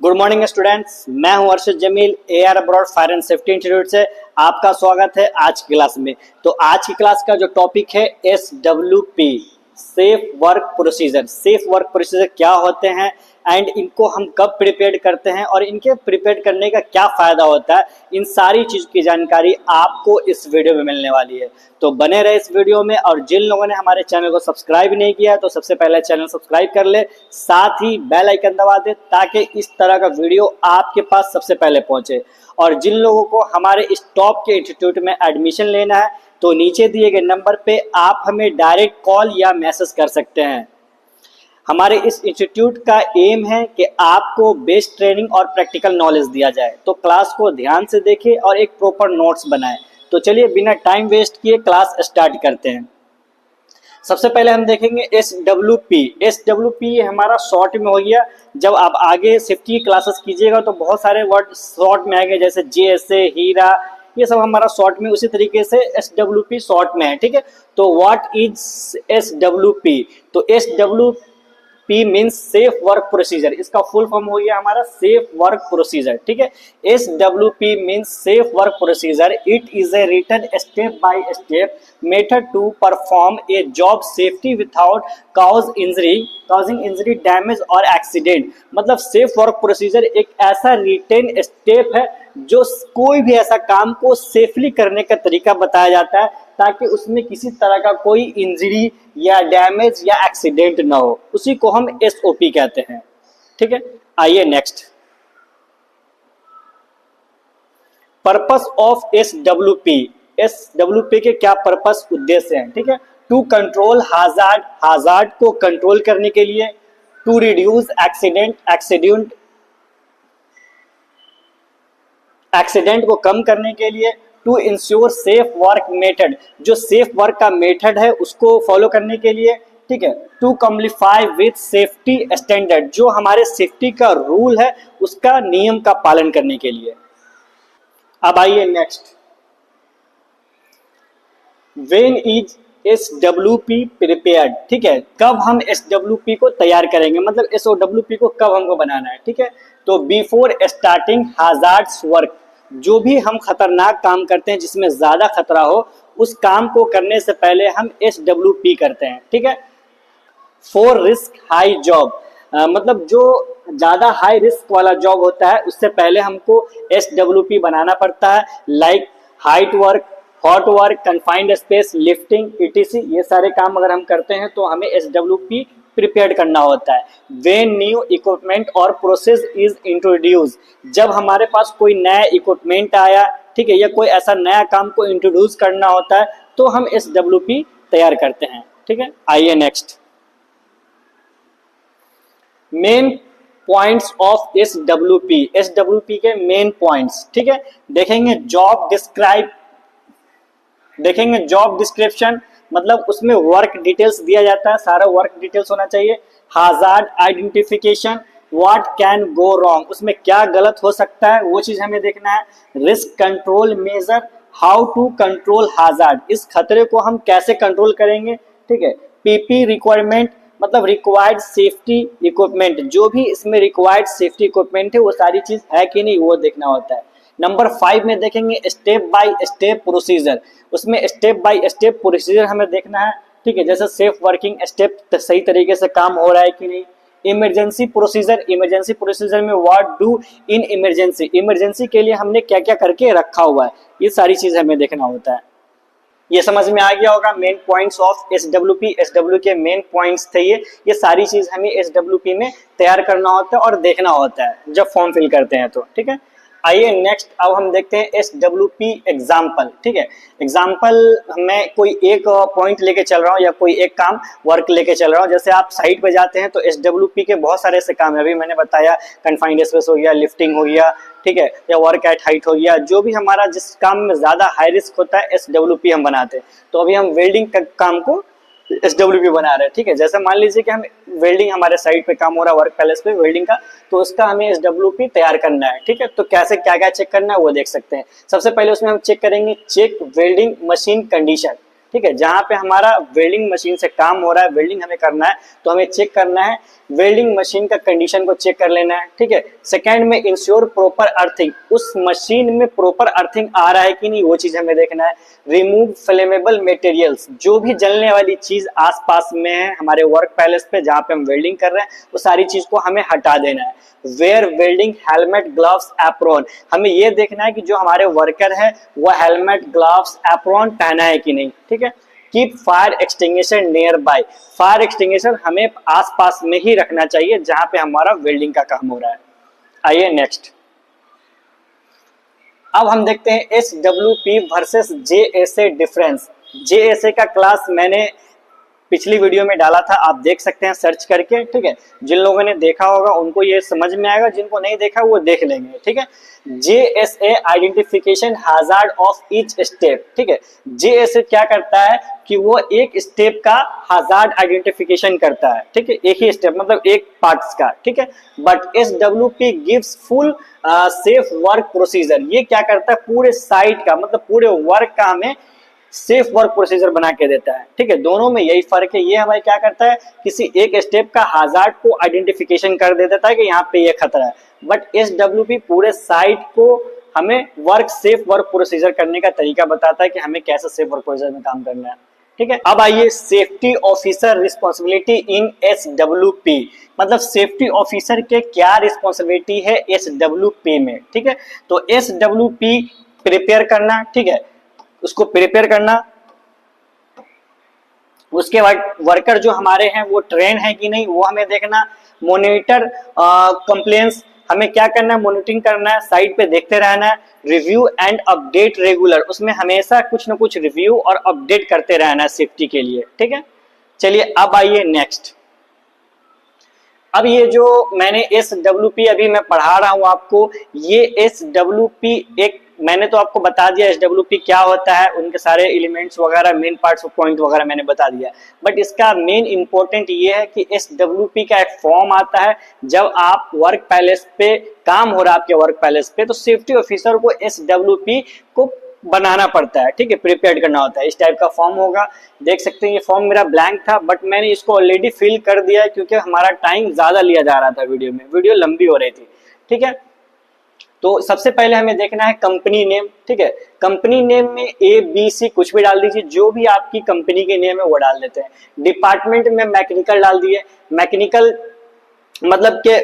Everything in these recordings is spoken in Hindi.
गुड मॉर्निंग स्टूडेंट्स, मैं हूं Arshad Jameel AR abroad fire and safety institute से। आपका स्वागत है आज की क्लास में। तो आज की क्लास का जो टॉपिक है SWP, safe work procedure. Safe work procedure क्या होते हैं एंड इनको हम कब प्रिपेयर करते हैं और इनके प्रिपेयर करने का क्या फायदा होता है, इन सारी चीज की जानकारी आपको इस वीडियो में मिलने वाली है। तो बने रहे इस वीडियो में। और जिन लोगों ने हमारे चैनल को सब्सक्राइब नहीं किया है तो सबसे पहले चैनल सब्सक्राइब कर ले, साथ ही बेल आइकन दबा दे ताकि इस तरह का वीडियो आपके पास सबसे पहले पहुंचे। और जिन लोगों को हमारे इस टॉप के इंस्टीट्यूट में एडमिशन लेना है तो नीचे दिए गए नंबर पे आप हमें डायरेक्ट कॉल या मैसेज कर सकते हैं। हमारे इस इंस्टीट्यूट का एम है कि आपको बेस्ट ट्रेनिंग और प्रैक्टिकल नॉलेज दिया जाए। तो क्लास को ध्यान से देखें और एक प्रॉपर नोट्स बनाएं। तो चलिए बिना टाइम वेस्ट किए क्लास स्टार्ट करते हैं। सबसे पहले हम देखेंगे SWP। SWP हमारा शॉर्ट में हो गया। जब आप आगे सेफ्टी की क्लासेस कीजिएगा तो बहुत सारे वर्ड शॉर्ट में आएंगे, जैसे JSA, हीरा, ये सब हमारा शॉर्ट में। उसी तरीके से SWP शॉर्ट में है, ठीक है। तो व्हाट इज SWP? तो SWP means safe work procedure. इसका फुल फॉर्म हो गया हमारा सेफ वर्क प्रोसीजर, ठीक है। SWP means safe work procedure. It is a written step by step method to perform a job safety without causing injury, damage और एक्सीडेंट। मतलब सेफ वर्क प्रोसीजर एक ऐसा रिटन स्टेप है जो कोई भी ऐसा काम को सेफली करने का तरीका बताया जाता है ताकि उसमें किसी तरह का कोई इंजरी या डैमेज या एक्सीडेंट ना हो। उसी को हम SOP कहते हैं, ठीक है। आइए next, purpose of SWP। SWP के क्या पर्पस, उद्देश्य हैं, ठीक है। टू कंट्रोल हाजार्ड को कंट्रोल करने के लिए, टू रिड्यूस एक्सीडेंट को कम करने के लिए, to ensure safe work method, जो सेफ वर्क का मेथड है उसको फॉलो करने के लिए, ठीक है। To comply with safety standard, जो हमारे सेफ्टी का रूल है उसका नियम का पालन करने के लिए। अब आइए next, when is SWP prepared, ठीक है। कब हम SWP को तैयार करेंगे, मतलब SOWP को कब हमको बनाना है, ठीक है। तो बिफोर स्टार्टिंग हाजार्ड्स वर्क, जो भी हम खतरनाक काम करते हैं जिसमें ज्यादा खतरा हो, उस काम को करने से पहले हम SWP करते हैं, ठीक है। फॉर रिस्क हाई जॉब, मतलब जो ज्यादा हाई रिस्क वाला जॉब होता है उससे पहले हमको SWP बनाना पड़ता है। Like height work, hot work, confined space, lifting, ETC, ये सारे काम अगर हम करते हैं तो हमें SWP प्रिपेयर करना होता है। व्हेन न्यू इक्विपमेंट और प्रोसेस इज इंट्रोड्यूस, जब हमारे पास कोई नया इक्विपमेंट आया, ठीक है, या कोई ऐसा नया काम को इंट्रोड्यूस करना होता है तो हम SWP तैयार करते हैं, ठीक है। आइए next, main points of SWP। SWP के मेन पॉइंट्स, ठीक है। देखेंगे जॉब डिस्क्रिप्शन, मतलब उसमें वर्क डिटेल्स दिया जाता है, सारा वर्क डिटेल्स होना चाहिए। Hazard identification, what can go wrong, उसमें क्या गलत हो सकता है वो चीज हमें देखना है। Risk control measure, how to control hazard, इस खतरे को हम कैसे कंट्रोल करेंगे, ठीक है। PP रिक्वायरमेंट, मतलब रिक्वायर्ड सेफ्टी इक्विपमेंट, जो भी इसमें रिक्वायर्ड सेफ्टी इक्विपमेंट है वो सारी चीज है कि नहीं वो देखना होता है। नंबर 5 में देखेंगे स्टेप बाय स्टेप प्रोसीजर, उसमें स्टेप बाय स्टेप प्रोसीजर हमें देखना है, ठीक है। जैसे सेफ वर्किंग स्टेप सही तरीके से काम हो रहा है कि नहीं। इमरजेंसी प्रोसीजर में what do in emergency, emergency के लिए हमने क्या क्या करके रखा हुआ है, ये सारी चीज हमें देखना होता है। ये समझ में आ गया होगा मेन पॉइंट्स ऑफ SWP के मेन पॉइंट्स थे ये सारी चीज हमें SWP में तैयार करना होता है और देखना होता है जब फॉर्म फिल करते हैं तो, ठीक है। आइए नेक्स्ट, अब हम देखते हैं SWP एग्जाम्पल, ठीक है। एग्जाम्पल मैं कोई एक पॉइंट लेके चल रहा हूँ या कोई एक काम वर्क लेके चल रहा हूँ। जैसे आप साइट पे जाते हैं तो SWP के बहुत सारे ऐसे काम है, अभी मैंने बताया कन्फाइंड स्पेस हो गया, लिफ्टिंग हो गया, ठीक है, या वर्क एट हाइट हो गया। जो भी हमारा जिस काम में ज्यादा हाई रिस्क होता है SWP हम बनाते हैं। तो अभी हम वेल्डिंग का काम को SWP बना रहे हैं, ठीक है। जैसे मान लीजिए कि हम वेल्डिंग, हमारे साइट पे काम हो रहा है वर्क पैलेस पे वेल्डिंग का, तो उसका हमें SWP तैयार करना है, ठीक है। तो कैसे क्या क्या चेक करना है वो देख सकते हैं। सबसे पहले उसमें हम चेक करेंगे, चेक वेल्डिंग मशीन कंडीशन, ठीक है। जहां पे हमारा वेल्डिंग मशीन से काम हो रहा है, वेल्डिंग हमें करना है, तो हमें चेक करना है वेल्डिंग मशीन का कंडीशन को चेक कर लेना है, ठीक है। सेकंड में इंश्योर प्रॉपर अर्थिंग, उस मशीन में प्रॉपर अर्थिंग आ रहा है कि नहीं वो चीज हमें देखना है। रिमूव फ्लेमेबल मटेरियल्स, जो भी जलने वाली चीज आसपास में है हमारे वर्क पैलेस पे जहां पे हम वेल्डिंग कर रहे हैं, वो सारी चीज को हमें हटा देना है। Wear welding helmet gloves apron, हमें ये देखना है कि जो हमारे वर्कर है वो हेलमेट ग्लव्स एप्रॉन पहना है कि नहीं, ठीक है। Keep fire extinguisher near by, fire extinguisher हमें आसपास में ही रखना चाहिए जहां पे हमारा वेल्डिंग का काम हो रहा है। आइए नेक्स्ट, अब हम देखते हैं SWP versus JSA difference. JSA का क्लास मैंने पिछली वीडियो में डाला था, आप देख सकते हैं सर्च करके, ठीक है। जिन लोगों ने देखा होगा उनको ये समझ में आएगा, जिनको नहीं देखा वो देख लेंगे, ठीक है। JSA identification hazard of each step, ठीक है। JSA क्या करता है कि वो एक स्टेप का हैजार्ड आइडेंटिफिकेशन करता है, ठीक है, एक ही स्टेप मतलब एक पार्ट्स का, ठीक है। But SWP gives full safe work procedure, ये क्या करता है पूरे साइट का मतलब पूरे वर्क का हमें सेफ वर्क प्रोसीजर बना के देता है, ठीक है। दोनों में यही फर्क है, ये हमें क्या करता है किसी एक स्टेप का हैजार्ड को आइडेंटिफिकेशन कर दे देता है कि यहाँ पे ये खतरा है, बट SWP पूरे साइट को हमें सेफ वर्क प्रोसीजर करने का तरीका बताता है कि हमें कैसे सेफ वर्क प्रोसीजर में काम करना है, ठीक है। अब आइए सेफ्टी ऑफिसर रिस्पॉन्सिबिलिटी इन SWP, मतलब सेफ्टी ऑफिसर के क्या रिस्पॉन्सिबिलिटी है SWP में, ठीक है। तो SWP प्रिपेयर करना, ठीक है, उसको प्रिपेयर करना, उसके बाद वर्कर जो हमारे हैं वो ट्रेन है कि नहीं वो हमें देखना। मॉनिटर कंप्लेंट्स, हमें क्या करना है मॉनिटरिंग करना है, साइट पे देखते रहना है। रिव्यू एंड अपडेट रेगुलर, उसमें हमेशा कुछ ना कुछ रिव्यू और अपडेट करते रहना है सेफ्टी के लिए, ठीक है। चलिए अब आइए नेक्स्ट, अब ये जो मैंने SWP अभी मैं पढ़ा रहा हूं आपको, ये SWP एक मैंने तो आपको बता दिया SWP क्या होता है, उनके सारे एलिमेंट्स वगैरह मेन पार्ट्स ऑफ पॉइंट वगैरह मैंने बता दिया, बट इसका मेन इंपॉर्टेंट ये है कि SWP का एक फॉर्म आता है जब आप वर्क पैलेस पे काम हो रहा है आपके वर्क पैलेस पे, तो सेफ्टी ऑफिसर को SWP को बनाना पड़ता है, ठीक है, प्रिपेयर करना होता है। इस टाइप का फॉर्म होगा, देख सकते हैं ये फॉर्म मेरा ब्लैंक था बट मैंने इसको ऑलरेडी फिल कर दिया है क्योंकि हमारा टाइम ज्यादा लिया जा रहा था वीडियो में, वीडियो लंबी हो रही थी, ठीक है। तो सबसे पहले हमें देखना है कंपनी नेम, ठीक है। कंपनी नेम में ABC कुछ भी डाल दीजिए, जो भी आपकी कंपनी के नेम है वो डाल देते हैं। डिपार्टमेंट में मैकेनिकल डाल दिए, मैकेनिकल मतलब के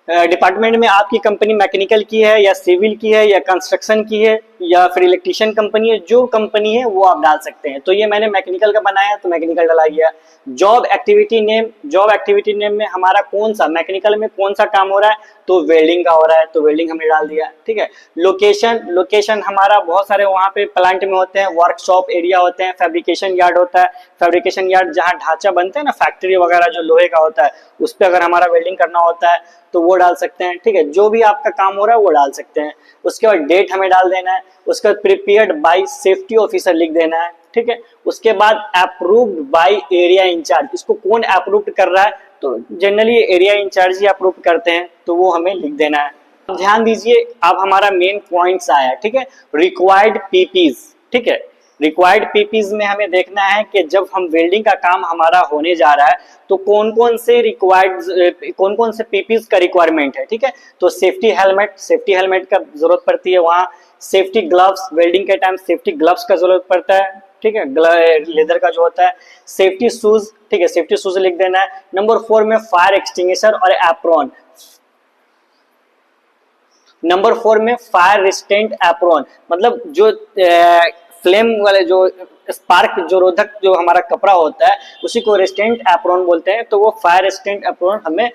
डिपार्टमेंट में आपकी कंपनी मैकेनिकल की है या सिविल की है या कंस्ट्रक्शन की है या फिर इलेक्ट्रिशियन कंपनी है, जो कंपनी है वो आप डाल सकते हैं। तो ये मैंने मैकेनिकल का बनाया तो मैकेनिकल डाला गया। Job activity name, job activity name में हमारा कौन सा मैकेनिकल में कौन सा काम हो रहा है, तो वेल्डिंग का हो रहा है तो वेल्डिंग हमने डाल दिया, ठीक है। लोकेशन, लोकेशन हमारा बहुत सारे वहाँ पे प्लांट में होते हैं, वर्कशॉप एरिया होते हैं, फैब्रिकेशन यार्ड होता है, फैब्रिकेशन यार्ड जहाँ ढांचा बनते हैं ना, फैक्ट्री वगैरह जो लोहे का होता है उस पर अगर हमारा वेल्डिंग करना होता है तो वो डाल सकते हैं, ठीक है। जो भी आपका काम हो रहा है वो डाल सकते हैं। उसके बाद डेट हमें डाल देना है, उसके बाद प्रिपेयर्ड बाय सेफ्टी ऑफिसर लिख देना है, ठीक है। उसके बाद अप्रूव्ड बाय एरिया इंचार्ज, इसको कौन अप्रूव कर रहा है, तो जनरली एरिया इंचार्ज ही अप्रूव करते हैं तो वो हमें लिख देना है। ध्यान दीजिए अब हमारा मेन पॉइंट्स आया, ठीक है। रिक्वायर्ड पीपीज, ठीक है। रिक्वायर्ड पीपीज में हमें देखना है कि जब हम वेल्डिंग का काम हमारा होने जा रहा है तो कौन कौन से पीपीज का रिक्वायरमेंट है, ठीक है। तो सेफ्टी हेलमेट, सेफ्टी हेलमेट का जरूरत पड़ती है वहाँ। सेफ्टी ग्लव्स, वेल्डिंग के टाइम सेफ्टी ग्लव्स का जरूरत पड़ता है, ठीक है, लेदर का जो होता है। सेफ्टी शूज, ठीक है, सेफ्टी शूज लिख देना है। नंबर 4 में फायर एक्सटिंग्विशर और एप्रॉन, नंबर 4 में फायर रेजिस्टेंट एप्रॉन, मतलब जो फ्लेम वाले जो स्पार्क जो रोधक जो हमारा कपड़ा होता है उसी को रेजिस्टेंट एप्रॉन बोलते हैं, तो वो फायर रेजिस्टेंट एप्रॉन हमें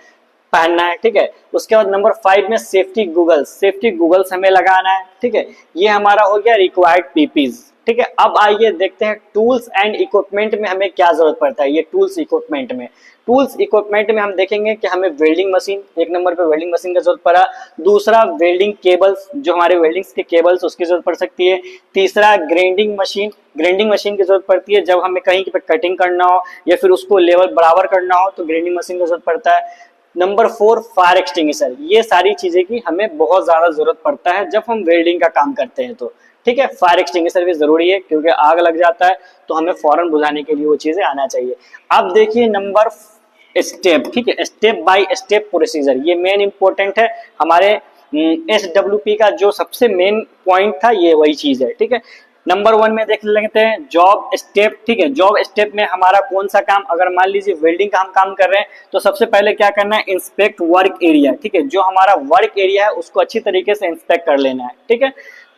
पहनना है, ठीक है। उसके बाद नंबर 5 में सेफ्टी गूगल्स, सेफ्टी गूगल्स हमें लगाना है, ठीक है। ये हमारा हो गया रिक्वायर्ड पीपीज, ठीक है। अब आइए देखते हैं टूल्स एंड इक्विपमेंट में हमें क्या जरूरत पड़ता है। ये टूल्स इक्विपमेंट में हम देखेंगे कि हमें वेल्डिंग मशीन, एक नंबर पे वेल्डिंग मशीन का जरूरत पड़ा। दूसरा वेल्डिंग केबल्स, जो हमारे वेल्डिंग्स के केबल्स उसकी जरूरत पड़ सकती है। तीसरा ग्राइंडिंग मशीन, ग्राइंडिंग मशीन की जरूरत पड़ती है जब हमें कहीं पे कटिंग करना हो या फिर उसको लेवल बराबर करना हो तो ग्राइंडिंग मशीन की जरूरत पड़ता है। नंबर 4 फायर एक्सटिंग्विशर, ये सारी चीजें की हमें बहुत ज्यादा जरूरत पड़ता है जब हम वेल्डिंग का काम करते हैं तो, ठीक है। फायर एक्सटिंग्विशर भी जरूरी है क्योंकि आग लग जाता है तो हमें फौरन बुझाने के लिए वो चीजें आना चाहिए। अब देखिए नंबर स्टेप, ठीक है, स्टेप बाय स्टेप प्रोसीजर, ये मेन इंपॉर्टेंट है हमारे SWP का जो सबसे मेन पॉइंट था ये वही चीज है, ठीक है। नंबर 1 में देख लेते हैं जॉब स्टेप, ठीक है। जॉब स्टेप में हमारा कौन सा काम, अगर मान लीजिए वेल्डिंग का हम काम कर रहे हैं तो सबसे पहले क्या करना है, इंस्पेक्ट वर्क एरिया, ठीक है। जो हमारा वर्क एरिया है उसको अच्छी तरीके से इंस्पेक्ट कर लेना है, ठीक है।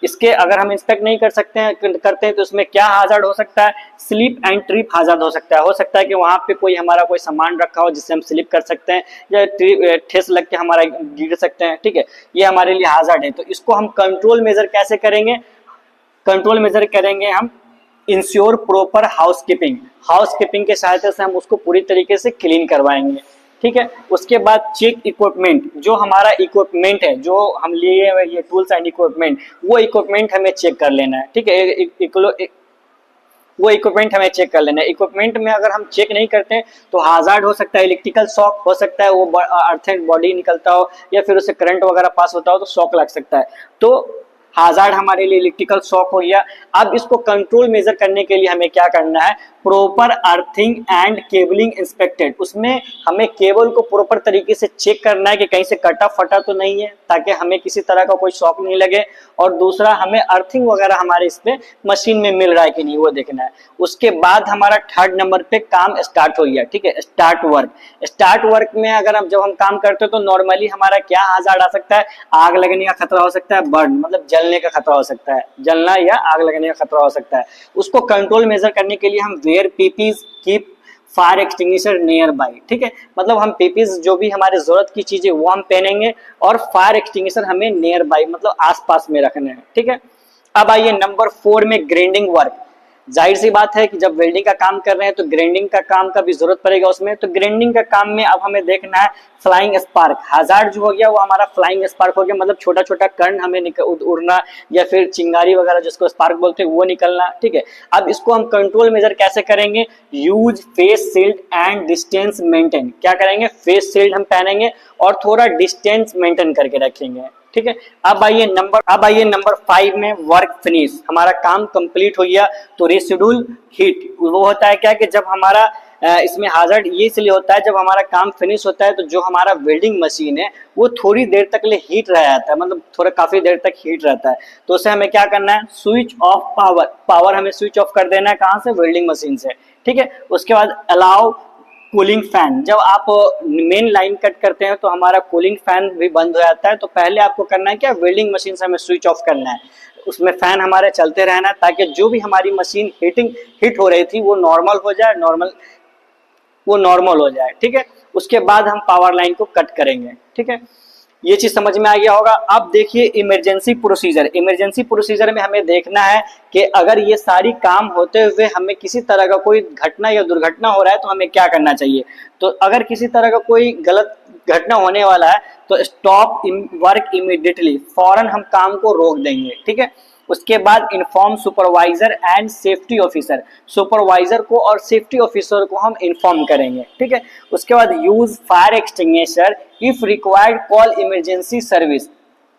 इसके अगर हम इंस्पेक्ट नहीं कर सकते हैं करते हैं तो इसमें क्या हाजार्ड हो सकता है, स्लिप एंड ट्रिप हाजार्ड हो सकता है कि वहां पे कोई हमारा कोई सामान रखा हो जिससे हम स्लिप कर सकते हैं या ठेस लग के हमारा गिर सकते हैं, ठीक है। ये हमारे लिए हाजार्ड है। तो इसको हम कंट्रोल मेजर कैसे करेंगे, कंट्रोल मेजर करेंगे हम इंश्योर प्रॉपर हाउसकीपिंग के सहायता से हम उसको पूरी तरीके से क्लीन करवाएंगे, ठीक है। उसके बाद चेक इक्विपमेंट, जो हमारा इक्विपमेंट है जो हम लिए हुए ये टूल्स एंड इक्विपमेंट, वो इक्विपमेंट हमें चेक कर लेना है, ठीक है। वो इक्विपमेंट हमें चेक कर लेना है। इक्विपमेंट में अगर हम चेक नहीं करते हैं तो हाजार्ड हो सकता है, इलेक्ट्रिकल शॉक हो सकता है, वो अर्थ एंड बॉडी निकलता हो या फिर उससे करंट वगैरह पास होता हो तो शॉक लग सकता है, तो हाजार्ड हमारे लिए इलेक्ट्रिकल शॉक हो गया। अब इसको कंट्रोल मेजर करने के लिए हमें क्या करना है, proper earthing and cabling inspected, उसमें हमें केबल को प्रॉपर तरीके से चेक करना है कि कहीं से कटा फटा तो नहीं है ताकि हमें किसी तरह का कोई शॉक नहीं लगे, और दूसरा हमें अर्थिंग वगैरह हमारे इसमें मशीन में मिल रहा है कि नहीं वो देखना है। उसके बाद हमारा 3rd नंबर पे काम स्टार्ट हो गया, ठीक है, स्टार्ट वर्क में अगर हम जब हम काम करते हैं तो नॉर्मली हमारा क्या हाजार्ड आ सकता है, आग लगने का खतरा हो सकता है, बर्न मतलब जलने का खतरा हो सकता है, जलना या आग लगने का खतरा हो सकता है। उसको कंट्रोल मेजर करने के लिए हम wear PPEs keep fire extinguisher nearby, ठीक है, मतलब हम पीपीज जो भी हमारे जरूरत की चीजें वो हम पहनेंगे और फायर एक्सटिंग्विशर हमें नियर बाय मतलब आसपास में रखने हैं, ठीक है। अब आइए नंबर 4 में ग्राइंडिंग वर्क। जाहिर सी बात है कि जब वेल्डिंग का काम कर रहे हैं तो ग्राइंडिंग का काम का भी जरूरत पड़ेगा उसमें, तो ग्राइंडिंग का काम में अब हमें देखना है फ्लाइंग स्पार्क, हाजार्ड जो हो गया वो हमारा फ्लाइंग स्पार्क हो गया, मतलब छोटा छोटा कण हमें उड़ना या फिर चिंगारी वगैरह जिसको स्पार्क बोलते हैं वो निकलना, ठीक है। अब इसको हम कंट्रोल मेजर कैसे करेंगे, use face shield and distance maintain, क्या करेंगे, फेस शील्ड हम पहनेंगे और थोड़ा डिस्टेंस मेंटेन करके रखेंगे, ठीक है। अब आइए नंबर 5 में वर्क फिनिश, हमारा काम कंप्लीट हो गया तो रेसिडुअल हीट, वो होता है क्या कि जब हमारा इसमें हाजार्ड ये इसलिए होता है जब हमारा काम फिनिश होता है तो जो हमारा वेल्डिंग मशीन है वो थोड़ी देर तक ले हीट रह जाता है, मतलब थोड़ा काफी देर तक हीट रहता है, तो उसे हमें क्या करना है, स्विच ऑफ पावर हमें स्विच ऑफ कर देना है, कहाँ से, वेल्डिंग मशीन से, ठीक है। उसके बाद अलाउ कूलिंग फैन, जब आप मेन लाइन कट करते हैं तो हमारा कूलिंग फैन भी बंद हो जाता है, तो पहले आपको करना है क्या, वेल्डिंग मशीन से हमें स्विच ऑफ करना है, उसमें फैन हमारे चलते रहना है ताकि जो भी हमारी मशीन हिट हो रही थी वो नॉर्मल हो जाए, ठीक है। उसके बाद हम पावर लाइन को कट करेंगे, ठीक है। ये चीज समझ में आ गया होगा। अब देखिए इमरजेंसी प्रोसीजर में हमें देखना है कि अगर ये सारी काम होते हुए हमें किसी तरह का कोई घटना या दुर्घटना हो रहा है तो हमें क्या करना चाहिए, तो अगर किसी तरह का कोई गलत घटना होने वाला है तो स्टॉप वर्क इमीडिएटली, फौरन हम काम को रोक देंगे, ठीक है। उसके बाद inform supervisor and safety officer, supervisor को और सेफ्टी ऑफिसर को हम इन्फॉर्म करेंगे, ठीक है। उसके बाद use fire extinguisher if required call emergency service,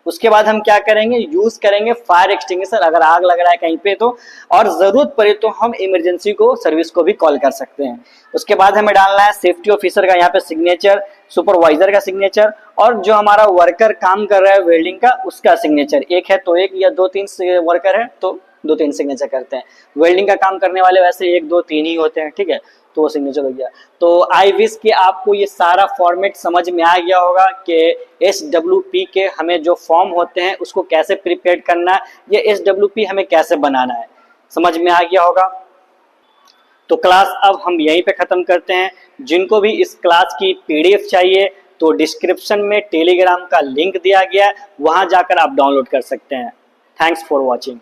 उसके बाद हम क्या करेंगे, यूज करेंगे फायर एक्सटिंग्विशर अगर आग लग रहा है कहीं पे तो, और जरूरत पड़े तो हम इमरजेंसी को सर्विस को भी कॉल कर सकते हैं। उसके बाद हमें डालना है सेफ्टी ऑफिसर का यहाँ पे सिग्नेचर, सुपरवाइजर का सिग्नेचर, और जो हमारा वर्कर काम कर रहा है वेल्डिंग का उसका सिग्नेचर, एक है तो एक या 2-3 वर्कर है तो 2-3 सिग्नेचर करते हैं, वेल्डिंग का काम करने वाले वैसे 1-2-3 ही होते हैं, ठीक है, तो वो सिग्नेचर हो गया। तो आई विश कि आपको ये सारा फॉर्मेट समझ में आ गया होगा कि SWP के हमें जो फॉर्म होते हैं उसको कैसे प्रिपेयर करना है, ये SWP हमें कैसे बनाना है, समझ में आ गया होगा। तो क्लास अब हम यहीं पे खत्म करते हैं। जिनको भी इस क्लास की PDF चाहिए तो डिस्क्रिप्शन में टेलीग्राम का लिंक दिया गया है, वहां जाकर आप डाउनलोड कर सकते हैं। Thanks for watching.